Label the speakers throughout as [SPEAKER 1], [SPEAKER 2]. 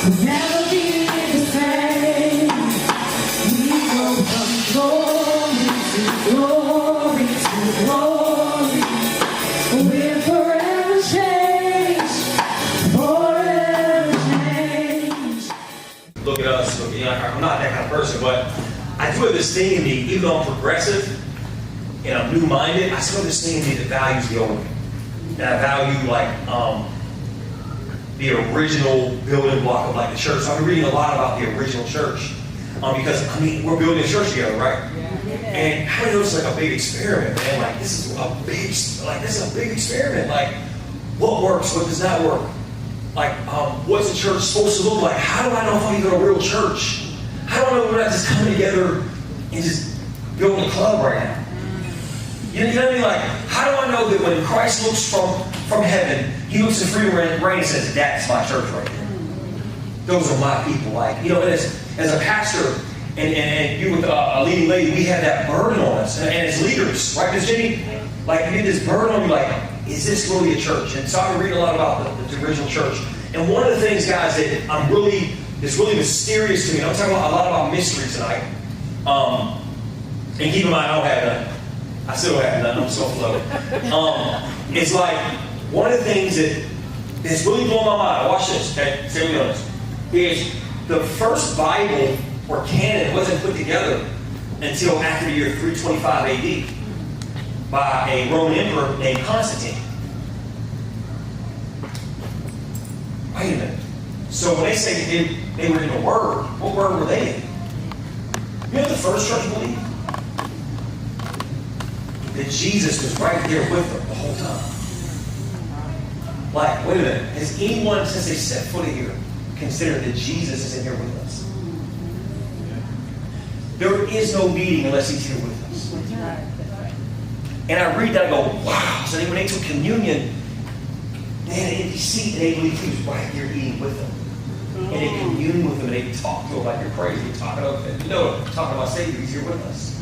[SPEAKER 1] We'll never be the same. We go from glory to glory to glory. We're forever changed, forever changed.
[SPEAKER 2] Look at us. Look, I'm not that kind of person, but I do have this thing in me, even though I'm progressive and I'm new-minded, I still have this thing in me that values the old. And I value the original building block of the church. So I've been reading a lot about the original church. Because we're building a church together, right? And how many know it's a big experiment, man? This is a big experiment. What works, what does not work? What's the church supposed to look like? How do I know if I'm even a real church? How do I know we're not just coming together and just building a club right now? You know what I mean? How do I know that when Christ looks from heaven, he looks at freedom and reign and says, that's my church right here. Those are my people. As a pastor and you with a leading lady, we have that burden on us. And as leaders, right, Ms. Jenny? You get this burden on you, is this really a church? And so I've been reading a lot about the original church. And one of the things, guys, that it's really mysterious to me, and I'm talking a lot about mystery tonight. And keep in mind, I don't have none. I still have none. I'm so floating. It's one of the things that's really blowing my mind. Watch this, okay? Stay with me on this. Is the first Bible or canon wasn't put together until after the year 325 AD by a Roman emperor named Constantine. Wait a minute. So when they say they were in the Word, what Word were they in? You know what the first church believed? That Jesus was right there with them the whole time. Wait a minute. Has anyone, since they set foot in here, considered that Jesus is in here with us? There is no meeting unless he's here with us. And I read that and go, wow. So when they took communion, they had an empty seat and they believed he was right there eating with them. And they communed with them and they talked to him like you're crazy. Talking about Savior, he's here with us.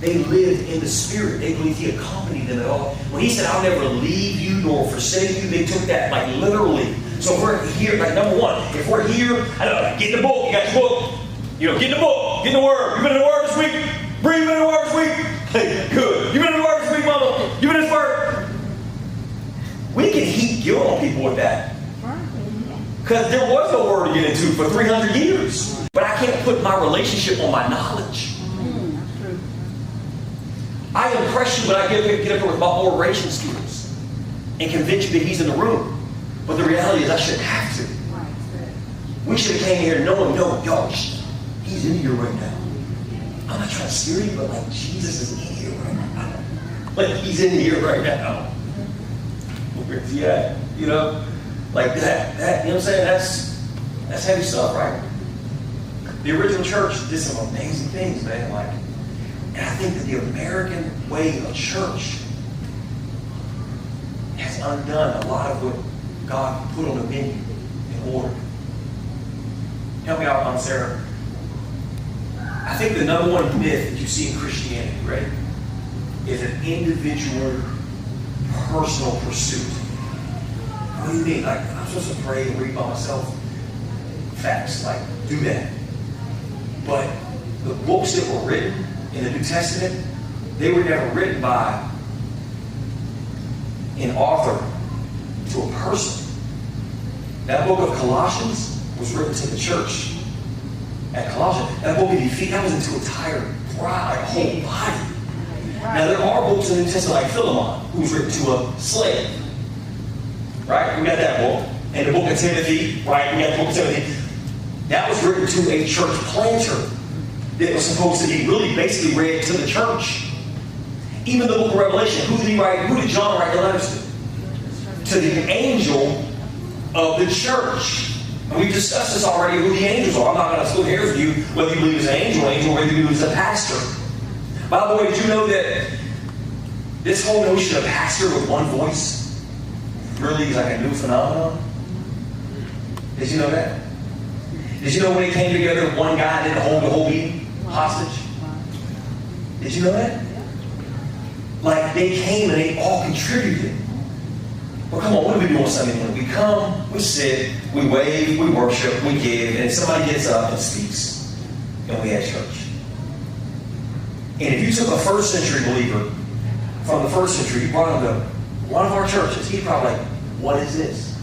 [SPEAKER 2] They lived in the Spirit. They believed he accompanied them at all. When he said, I'll never leave you nor forsake you, they took that literally. So if we're here, number one, if we're here, I know, get in the book. You got your book. Get in the book. Get in the Word. You been in the Word this week? Bree, you been in the Word this week? Hey, good. You been in the Word this week, Mama? You been in this Word? We can heap guilt on people with that. Because there was no Word to get into for 300 years. But I can't put my relationship on my knowledge. I impress you when I get up here with my oration skills and convince you that he's in the room. But the reality is I shouldn't have to. We should have came here knowing, y'all, he's in here right now. I'm not trying to scare you, but Jesus is in here right now. He's in here right now. Where's he at? That, you know what I'm saying? That's heavy stuff, right? The original church did some amazing things, man. And I think that the American way of church has undone a lot of what God put on the menu in order. Help me out, Sarah. I think the number one myth that you see in Christianity, right, is an individual, personal pursuit. What do you mean? I'm supposed to pray and read by myself? Facts, do that. But the books that were written in the New Testament, they were never written by an author to a person. That book of Colossians was written to the church at Colossians. That book of Ephesians, that was into entire bride, a whole body. Now there are books in the New Testament like Philemon, who was written to a slave. Right? We got that book. And the book of Timothy, right? We got the book of Timothy. That was written to a church planter that was supposed to be really basically read to the church. Even the book of Revelation, who did John write the letters to? To the angel of the church. And we've discussed this already, who the angels are. I'm not going to split hairs with you whether you believe it's an angel or whether you believe it's a pastor. By the way, did you know that this whole notion of pastor with one voice really is like a new phenomenon? Did you know that? Did you know when they came together, one guy didn't hold the whole meeting hostage? Did you know that? They came and they all contributed. Well, come on, what do we do on Sunday morning? We come, we sit, we wave, we worship, we give, and somebody gets up and speaks, and we had church. And if you took a first century believer from the first century, you brought him to one of our churches, he'd probably like, what is this?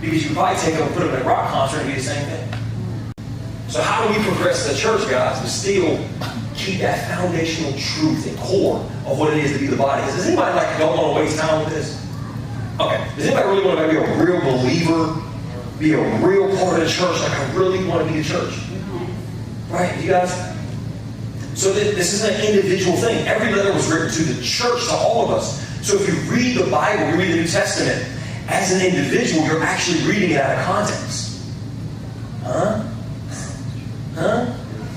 [SPEAKER 2] Because you could probably take him and put him at a rock concert and be the same thing. So how do we progress as a church, guys, to still keep that foundational truth and core of what it is to be the body? Does anybody don't want to waste time with this? Okay. Does anybody really want to be a real believer, be a real part of the church? Like, I really want to be the church. Right? You guys? So this is an individual thing. Every letter was written to the church, to all of us. So if you read the Bible, you read the New Testament, as an individual, you're actually reading it out of context. Huh?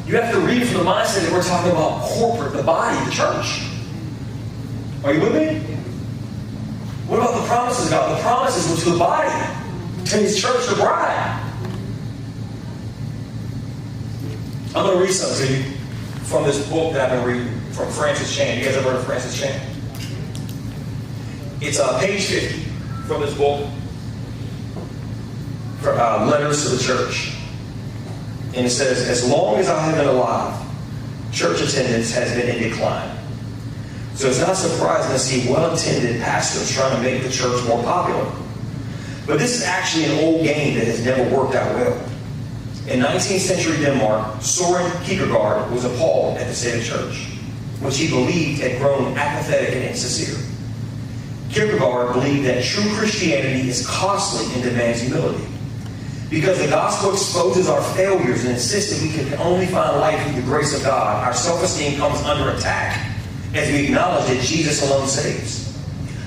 [SPEAKER 2] You have to read from the mindset that we're talking about corporate, the body, the church. Are you with me? What about the promises of God? The promises were to the body, to His church, the bride. I'm going to read something to you from this book that I've been reading, from Francis Chan. You guys ever heard of Francis Chan? It's page 50 from this book, Letters to the Church. And it says, as long as I have been alive, church attendance has been in decline. So it's not surprising to see well-intended pastors trying to make the church more popular. But this is actually an old game that has never worked out well. In 19th century Denmark, Soren Kierkegaard was appalled at the state of church, which he believed had grown apathetic and insincere. Kierkegaard believed that true Christianity is costly and demands humility. Because the gospel exposes our failures and insists that we can only find life through the grace of God, our self-esteem comes under attack as we acknowledge that Jesus alone saves.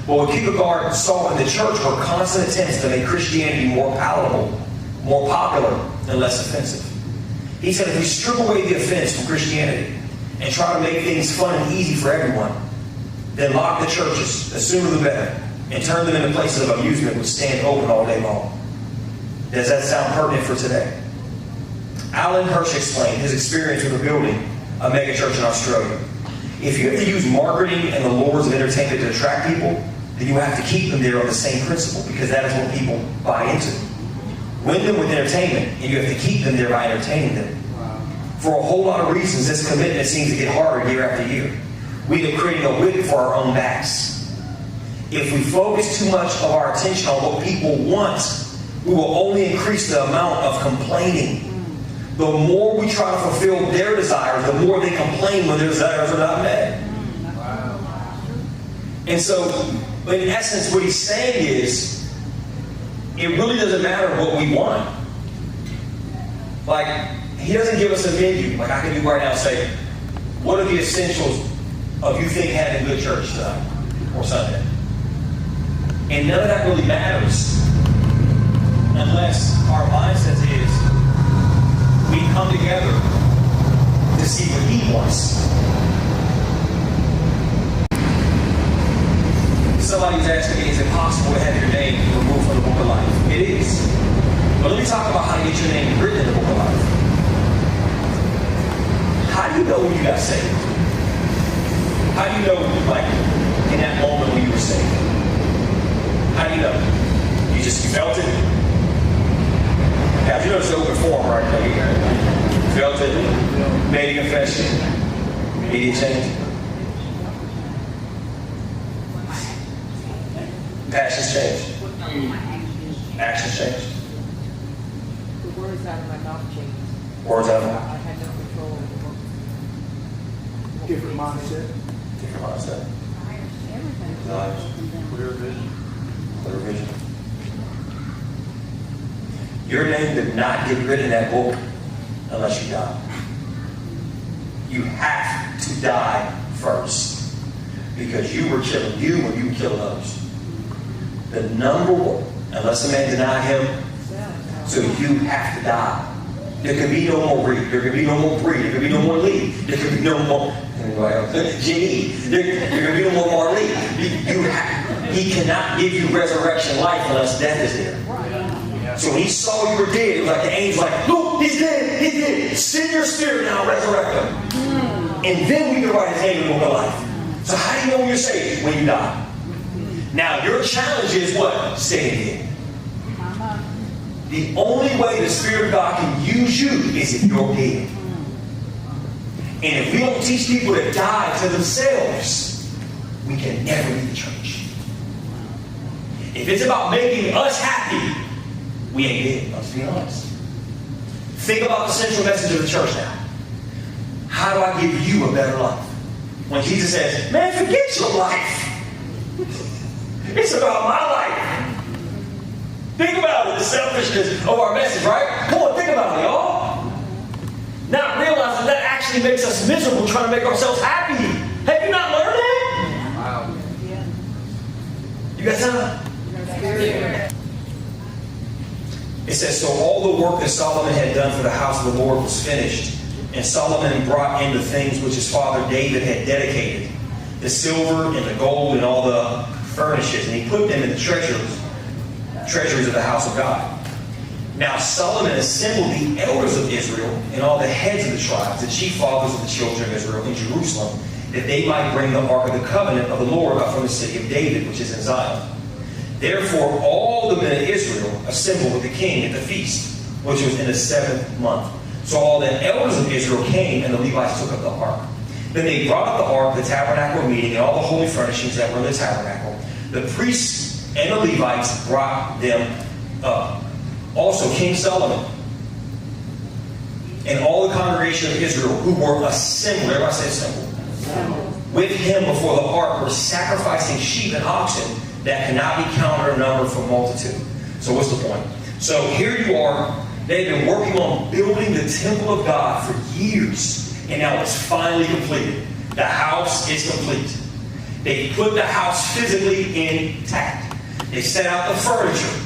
[SPEAKER 2] But what Kierkegaard saw in the church were constant attempts to make Christianity more palatable, more popular, and less offensive. He said if we strip away the offense from Christianity and try to make things fun and easy for everyone, then lock the churches, the sooner the better, and turn them into places of amusement which stand open all day long. Does that sound pertinent for today? Alan Hirsch explained his experience with building a megachurch in Australia. If you have to use marketing and the lures of entertainment to attract people, then you have to keep them there on the same principle, because that is what people buy into. Win them with entertainment, and you have to keep them there by entertaining them. For a whole lot of reasons, this commitment seems to get harder year after year. We end up creating a whip for our own backs. If we focus too much of our attention on what people want, we will only increase the amount of complaining. The more we try to fulfill their desires, the more they complain when their desires are not met. And so, in essence, what he's saying is, it really doesn't matter what we want. Like, he doesn't give us a menu, like I can do right now and say, what are the essentials of you think having a good church tonight or Sunday? And none of that really matters unless our mindset is we come together to see what He wants. Somebody's asking me, is it possible to have your name removed from the book of life? It is. But let me talk about how to get your name written in the book of life. How do you know when you got saved? How do you know, like, in that moment when you were saved? How do you know? You felt it? Yeah, you know it's open forum, right? You felt it, made a confession, immediate change. Passions change. Actions change.
[SPEAKER 3] The words out of my mouth changed.
[SPEAKER 2] Words out of my
[SPEAKER 3] I
[SPEAKER 2] mouth.
[SPEAKER 3] had no control over what.
[SPEAKER 4] Different mindset.
[SPEAKER 2] Different mindset.
[SPEAKER 4] Clear vision.
[SPEAKER 2] Clear vision. Your name did not get written in that book unless you die. You have to die first, because you were killing you when you were killing others. The number one, unless a man deny him, so you have to die. There can be no more Reed. There can be no more Bree. There can be no more Lee. There can be no more G.E. There can be no more Marley. He cannot give you resurrection life unless death is there. So when he saw you were dead, it was like the angel was like, look, he's dead, he's dead. Send your spirit now, resurrect him. And then we can write his name in the book of life. So how do you know when you're saved? When you die. Now, your challenge is what? Stay dead. The only way the Spirit of God can use you is if you're dead. And if we don't teach people to die to themselves, we can never lead the church. If it's about making us happy, we ain't dead, let's be honest. Think about the central message of the church now. How do I give you a better life? When Jesus says, man, forget your life. It's about my life. Think about it, the selfishness of our message, right? Come on, think about it, y'all. Not realizing that actually makes us miserable trying to make ourselves happy. Have you not learned that?
[SPEAKER 3] Wow.
[SPEAKER 2] You got time? It says, so all the work that Solomon had done for the house of the Lord was finished. And Solomon brought in the things which his father David had dedicated, the silver and the gold and all the furnishes, and he put them in the treasuries of the house of God. Now Solomon assembled the elders of Israel and all the heads of the tribes, the chief fathers of the children of Israel in Jerusalem, that they might bring the ark of the covenant of the Lord up from the city of David, which is in Zion. Therefore all the men of Israel assembled with the king at the feast, which was in the 7th month. So all the elders of Israel came, and the Levites took up the ark. Then they brought up the ark, the tabernacle meeting, and all the holy furnishings that were in the tabernacle. The priests and the Levites brought them up. Also King Solomon and all the congregation of Israel who were assembled, everybody say assembled, with him before the ark were sacrificing sheep and oxen that cannot be counted or numbered for multitude. So what's the point? So here you are. They've been working on building the temple of God for years, and now it's finally completed. The house is complete. They put the house physically intact. They set out the furniture.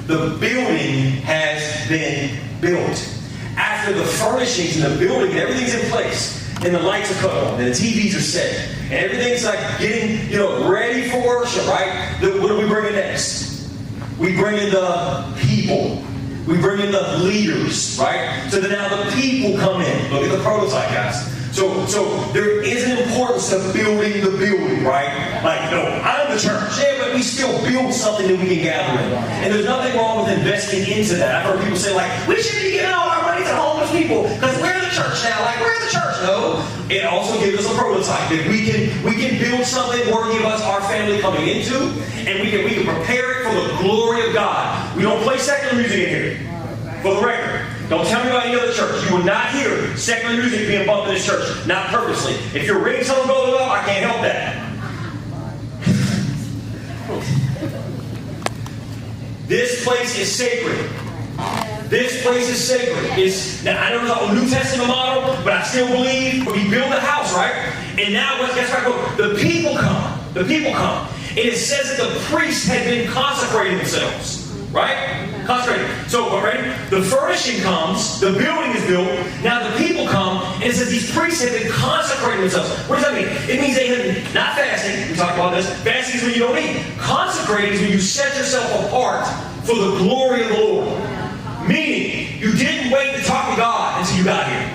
[SPEAKER 2] The building has been built. After the furnishings and the building and everything's in place, and the lights are cut on, and the TVs are set, and everything's like getting, ready for worship, right? What do we bring in next? We bring in the people. We bring in the leaders, right? So that now the people come in. Look at the prototype, guys. So there is an importance to building the building, right? Like, no, I'm the church. Yeah, but we still build something that we can gather in. And there's nothing wrong with investing into that. I've heard people say, like, we should be giving all our money to homeless people because we're the church now. Like, we're the church. No. It also gives us a prototype that we can build something worthy of us, our family coming into, and we can prepare it for the glory of God. We don't play secular music in here. For the record, don't tell me about any other church. You will not hear secular music being bumped in this church. Not purposely. If your ringtone goes up, I can't help that. This place is sacred. This place is sacred. Now, I know it's a New Testament model, but I still believe we build a house, right? And now, guess what? The people come. The people come. And it says that the priests had been consecrating themselves. Right? Consecrated. So, ready? The furnishing comes, the building is built, now the people come, and it says these priests have been consecrating themselves. What does that mean? It means they have been, not fasting, we talked about this, fasting is when you don't eat. Consecrating is when you set yourself apart for the glory of the Lord. Meaning, you didn't wait to talk to God until you got here.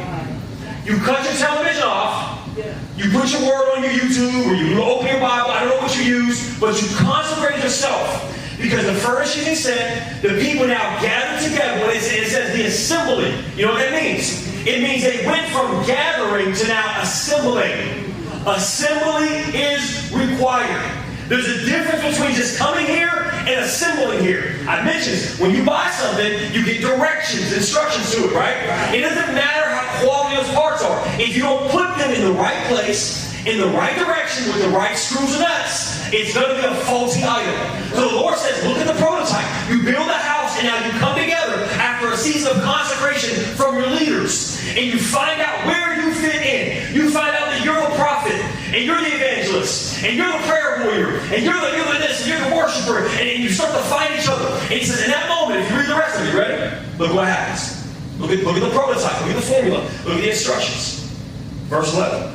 [SPEAKER 2] You cut your television off, you put your word on your YouTube, or you open your Bible, I don't know what you use, but you consecrate yourself. Because the furnishing is set, the people now gather together. It says the assembly. You know what that means? It means they went from gathering to now assembling. Assembly is required. There's a difference between just coming here and assembling here. I mentioned this. When you buy something, you get directions, instructions to it, right? It doesn't matter how quality those parts are. If you don't put them in the right place, in the right direction, with the right screws and nuts, it's going to be a faulty item. So the Lord says, look at the prototype. You build a house, and now you come together after a season of consecration from your leaders, and you find out where you fit in. You find out that you're the prophet, and you're the evangelist, and you're the prayer warrior, and you're the this, and you're the worshiper, and you start to find each other. And he says, in that moment, if you read the rest of it, ready? Look what happens. Look at the prototype. Look at the formula. Look at the instructions. Verse 11.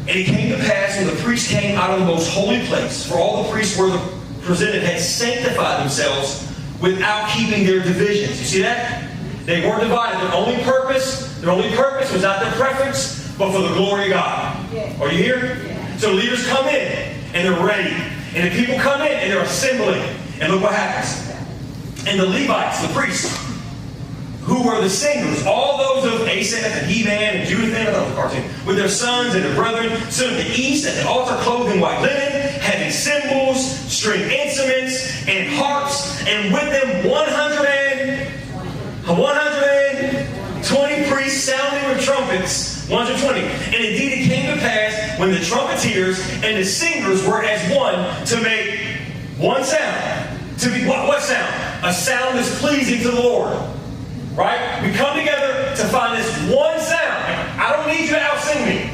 [SPEAKER 2] And it came to pass when the priests came out of the most holy place, for all the priests were presented had sanctified themselves without keeping their divisions. You see that? They weren't divided. Their only purpose was not their preference, but for the glory of God. Yeah. Are you here? Yeah. So leaders come in, and they're ready. And the people come in and they're assembling. And look what happens. And the Levites, the priests, who were the singers, all those of Asaph and Heman and Judith and another cartoon, with their sons and their brethren, stood at the east at the altar clothed in white linen, having cymbals, stringed instruments, and harps, and with them 120 priests sounding with trumpets, 120. And indeed it came to pass, when the trumpeters and the singers were as one, to make one sound. To be what sound? A sound that's pleasing to the Lord. Right? We come together to find this one sound. I don't need you to out-sing me.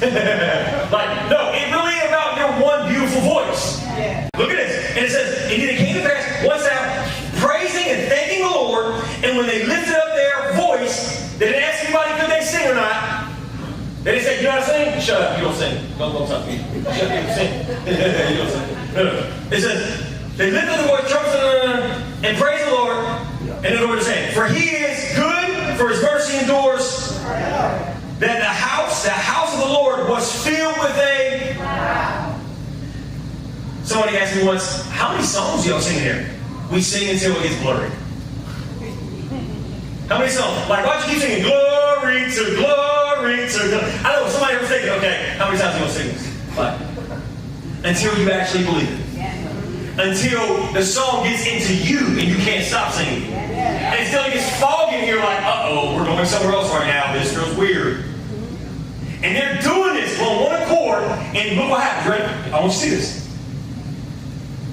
[SPEAKER 2] No, it really is about your one beautiful voice. Yeah. Look at this. And it says, indeed it came to pass, one sound, praising and thanking the Lord, and when they lifted up their voice, they didn't ask anybody could they sing or not. They didn't say, you know how to sing? Shut up, you don't sing. Don't talk to me. Shut up, you don't sing. You don't sing. No. It says, they lifted the voice, trumpets, and praise the Lord. And then what it's saying, for he is good, for his mercy endures. That the house of the Lord was filled with a cloud. Somebody asked me once, how many songs do y'all sing here? We sing until it gets blurry. How many songs? Like, why do you keep singing glory to glory to glory? I know somebody ever thinking, okay, how many times do you want to sing this? Like, until you actually believe it. Until the song gets into you and you can't stop singing. And until it gets foggy and you're like, uh-oh, we're going somewhere else right now. This feels weird. And they're doing this on one accord, and look what happens, right? I want you to see this.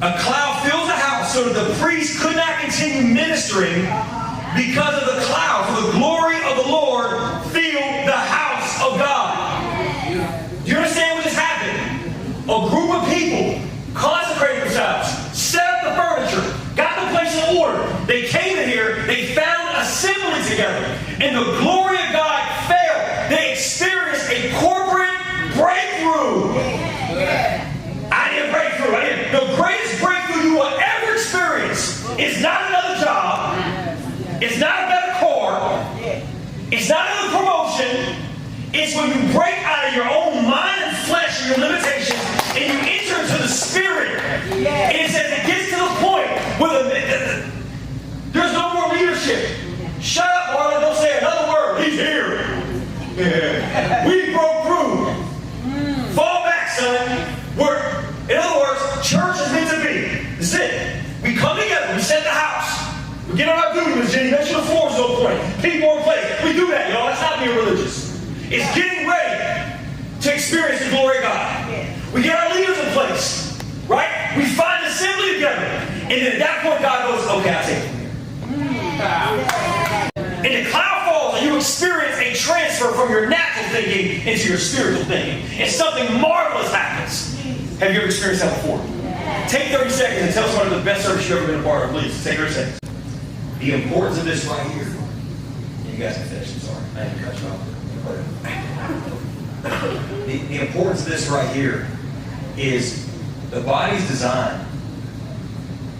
[SPEAKER 2] A cloud fills the house so that the priest could not continue ministering because of the cloud. For the glory of the Lord filled the house of God. Do you understand what just happened? A group of people consecrated themselves, set up the furniture, got the place in order. They came in here, they found assembly together, and the glory of God fell. They experienced a corporate breakthrough. I need a breakthrough. The greatest breakthrough you will ever experience is not another job. It's not a better car. It's not another promotion. It's when you break out of your own mind and flesh and your limitations and you enter into the Spirit. And it says it gets to the point where there's no more leadership. Shut up, Marlon. Don't say another word. He's here. We broke through. Fall back, son. In other words, church is meant to be. That's it. We come together. We set the house. We get on our duty, Miss Jenny. Make sure the floor is on point. People in place. We do that, y'all. That's not being religious. It's getting ready to experience the glory of God. We get our leaders in place. Right? We find assembly together. And then at that point, God goes, okay, I'll take it from here. And the cloud falls and you experience a transfer from your natural thinking into your spiritual thinking. And something marvelous happens. Have you ever experienced that before? Take 30 seconds and tell us one of the best services you've ever been a part of. Please, take 30 seconds. The importance of this right here. You guys can finish. I'm sorry. I didn't cut you off. The importance of this right here is the body's designed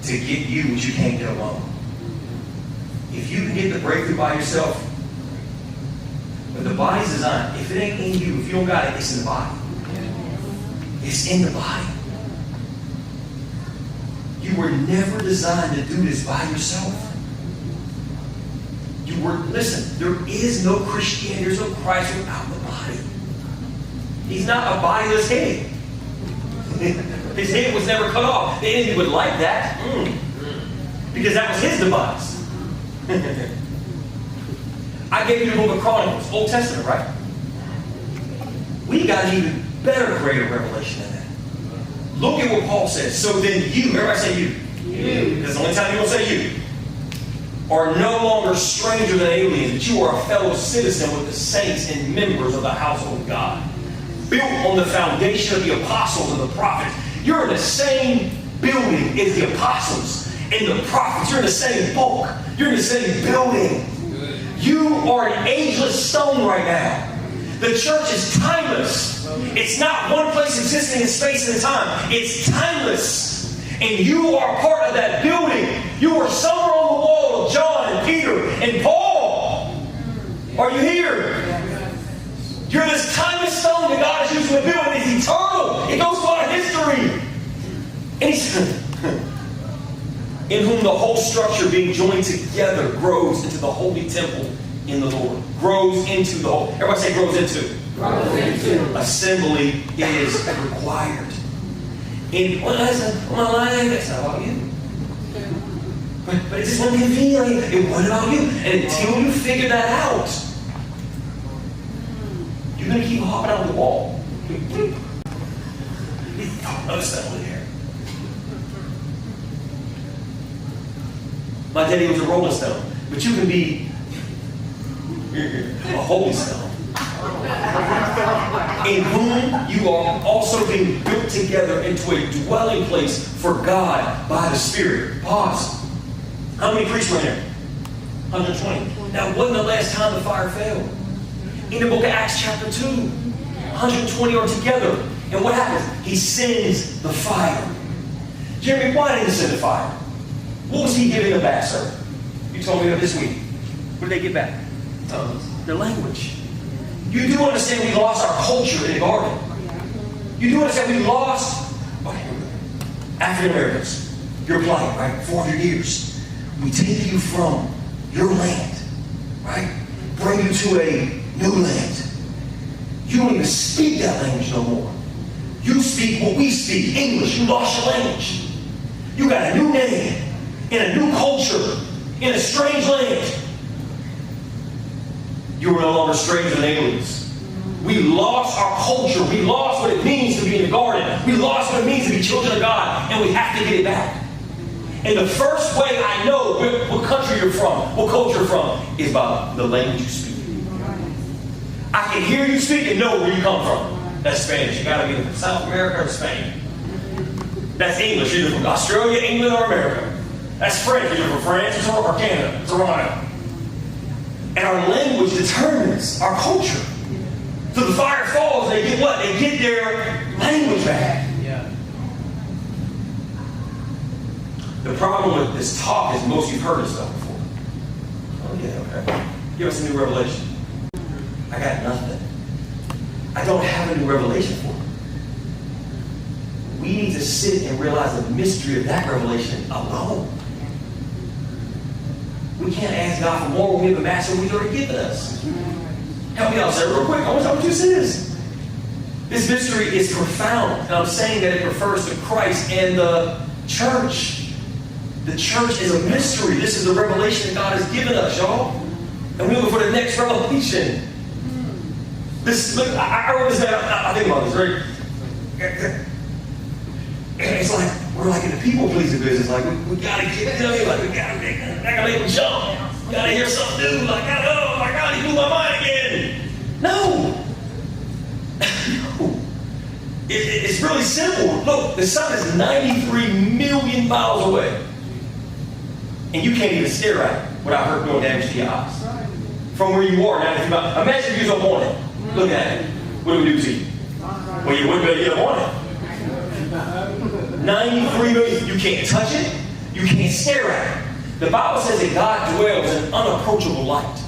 [SPEAKER 2] to get you what you can't get alone. If you can get the breakthrough by yourself, but the body's designed, if it ain't in you, if you don't got it, it's in the body. It's in the body. You were never designed to do this by yourself. Listen, there is no Christianity, there's no Christ without the body. He's not a bodiless head. His head was never cut off. The enemy would like that. Because that was his demise. I gave you the book of Chronicles, Old Testament, right? We got an even better, greater revelation than that. Look at what Paul says. So then you, everybody say you. You. That's the only time you will say you. Are no longer strangers and aliens, but you are a fellow citizen with the saints and members of the household of God. Built on the foundation of the apostles and the prophets. You're in the same building as the apostles and the prophets. You're in the same book. You're in the same building. You are an ageless stone right now. The church is timeless. It's not one place existing in space and time. It's timeless. And you are part of that building. You are somewhere on the wall of John and Peter and Paul. Are you here? You're this timeless stone that God is using to build. It's eternal. It goes throughout history. he said, in whom the whole structure being joined together grows into the holy temple in the Lord. Grows into the whole. Everybody say grows into.
[SPEAKER 1] Grows into.
[SPEAKER 2] Assembly is required. In my life, that's not about you. But it just won't convenient. It wasn't about you. And until you figure that out, you're going to keep hopping out of the wall. Unsettled here. My daddy was a rolling stone, but you can be a holy stone. In whom you are also being built together into a dwelling place for God by the Spirit. Pause. How many priests were in there? 120. Now, wasn't the last time the fire fell? In the book of Acts chapter 2, 120 are together. And what happens? He sends the fire. Jeremy, why did he send the fire? What was he giving them back, sir? You told me that this week. What did they get back? Their language. You do understand we lost our culture in the garden. You do understand we lost African Americans. Your plight, right? 400 years. We take you from your land, right? Bring you to a new land. You don't even speak that language no more. You speak what we speak, English. You lost your language. You got a new name, in a new culture, in a strange land. You are no longer strangers and aliens. We lost our culture. We lost what it means to be in the garden. We lost what it means to be children of God. And we have to get it back. And the first way I know what country you're from, what culture you're from, is by the language you speak. I can hear you speak and know where you come from. That's Spanish. You got to be from South America or Spain. That's English. You're either from Australia, England, or America. That's French. You're from France or Canada, Toronto. And our language determines our culture. So the fire falls, they get what? They get their language back. Yeah. The problem with this talk is most of you've heard this stuff before. Oh yeah, okay. Give us a new revelation. I got nothing. I don't have a new revelation for it. We need to sit and realize the mystery of that revelation alone. We can't ask God for more when we have a master He's already given us. Help me out, sir, real quick. I want you to see this. This mystery is profound. And I'm saying that it refers to Christ and the church. The church is a mystery. This is a revelation that God has given us, y'all. And we're looking for the next revelation. This, look, I wrote this down. I think about this, right? It's like, we're like in the people-pleasing business. Like, we got to get, you know what I mean? Like, we got to make them jump. We got to hear something new. Like, oh my God, he blew my mind again. No. No. It's really simple. Look, the sun is 93 million miles away. And you can't even stare at it without hurt doing damage to your eyes. From where you are, 93 miles. Imagine if you was up on it. Look at it. What do we do to you? Well, you wouldn't better get up on it. 93 million. You can't touch it. You can't stare at it. The Bible says that God dwells in unapproachable light.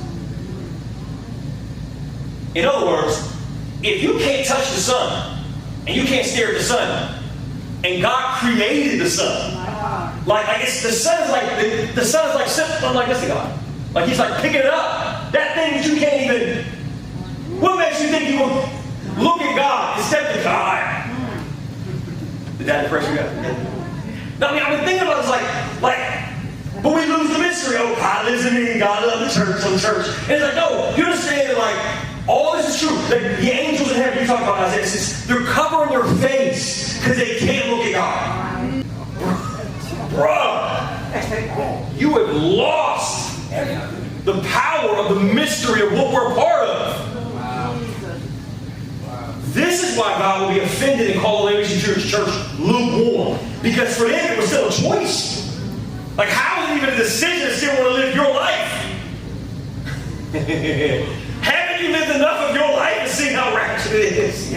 [SPEAKER 2] In other words, if you can't touch the sun, and you can't stare at the sun, and God created the sun, like it's the sun is like the sun is like something like this to God. Like He's like picking it up. That thing that you can't even. What makes you think you will look at God instead of God? Did that impress you guys? No, I mean, I've been thinking about this but we lose the mystery. Oh, God lives in me. God loves the church. And it's like, no, you understand that, like, all this is true. Like, the angels in heaven, you talk about Isaiah, they're covering their face because they can't look at God. Bruh, you have lost the power of the mystery of what we're a part of. This is why God will be offended and call the Laodicean church lukewarm. Because for them, it was still a choice. Like, how is it even a decision to still want to live your life? Haven't you lived enough of your life to see how ratchet it is?